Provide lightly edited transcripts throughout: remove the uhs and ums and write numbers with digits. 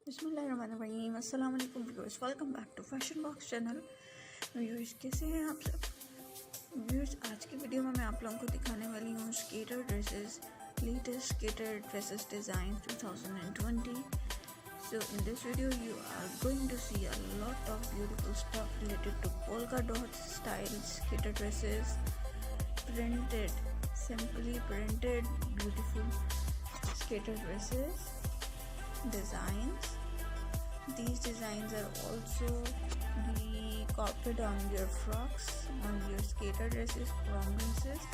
बिस्मिल्लाहिर्रहमानिर्रहीम। अस्सलाम वालेकुम viewers, welcome back to fashion box channel. Viewers कैसे हैं आप सब? व्यूअर्स आज की वीडियो में मैं आप लोगों को दिखाने वाली हूँ skater dresses, latest skater dresses design 2020। So in this video you are going to see a lot of beautiful stuff related to polka dot style skater dresses, printed, simply printed beautiful skater dresses designs. These designs are also be copied on your frocks, on your skater dresses, prom dresses.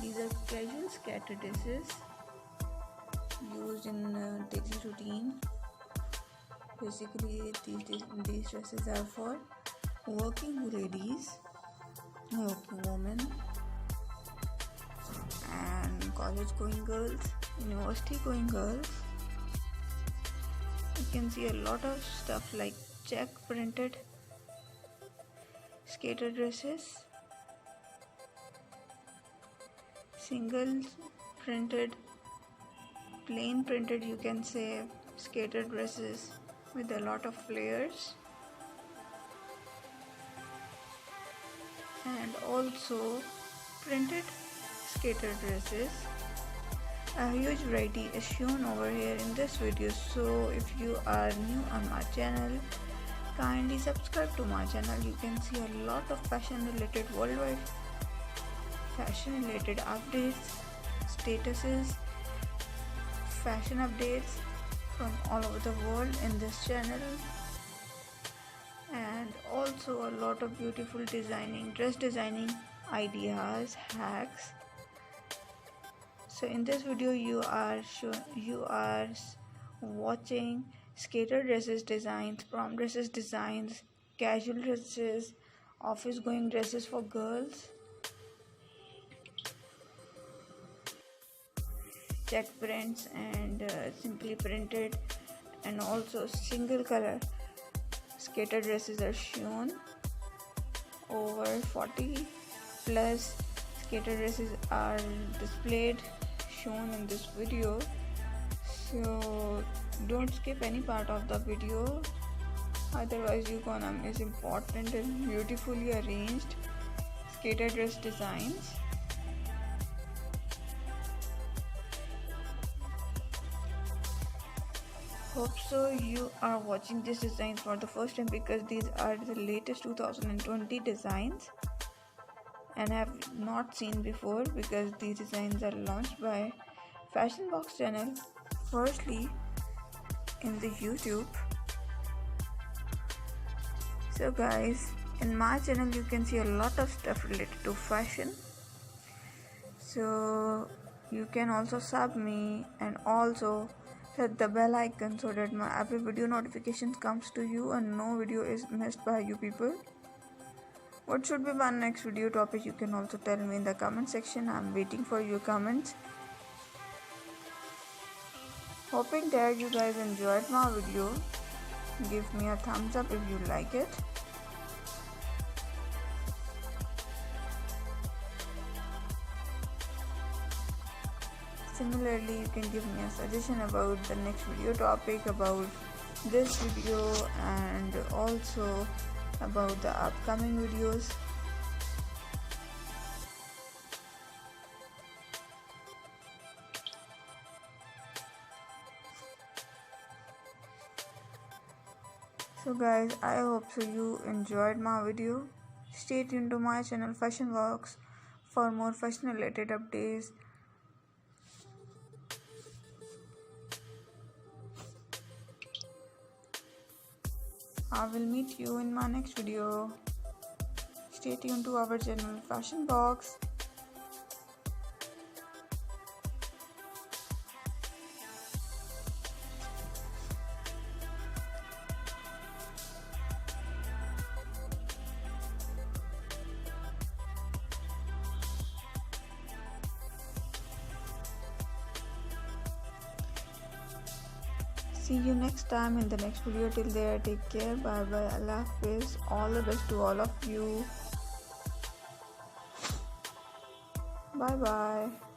These are casual skater dresses used in daily routine. Basically these dresses are for working ladies, working women, and college going girls, university going girls. You can see a lot of stuff like check printed skater dresses, single printed, plain printed, you can say, skater dresses with a lot of flares, and also printed skater dresses. A huge variety is shown over here in this video, so if you are new on my channel, kindly subscribe to my channel. You can see a lot of fashion related worldwide fashion related updates, statuses, fashion updates from all over the world in this channel, and also a lot of beautiful designing, dress designing ideas, hacks. So in this video you are watching skater dresses designs, prom dresses designs, casual dresses, office going dresses for girls, check prints and simply printed, and also single color skater dresses are shown. Over 40 plus skater dresses are displayed, shown in this video, so don't skip any part of the video, otherwise you're gonna miss important and beautifully arranged skater dress designs. Hope so you are watching this design for the first time, because these are the latest 2020 designs and have not seen before, because these designs are launched by Fashion Box channel firstly in the YouTube. So guys, in my channel you can see a lot of stuff related to fashion, so you can also sub me and also hit the bell icon so that my every video notifications comes to you and no video is missed by you people. What should be my next video topic? You can also tell me in the comment section. I'm waiting for your comments. Hoping that you guys enjoyed my video. Give me a thumbs up if you like it. Similarly, you can give me a suggestion about the next video topic, about this video, and also about the upcoming videos. So guys, I hope so you enjoyed my video. Stay tuned to my channel Fashion Vlogs for more fashion related updates. I will meet you in my next video. Stay tuned to our channel Fashion Box. See you next time in the next video. Till there, take care. Bye bye. Allah Hafiz. All the best to all of you. Bye bye.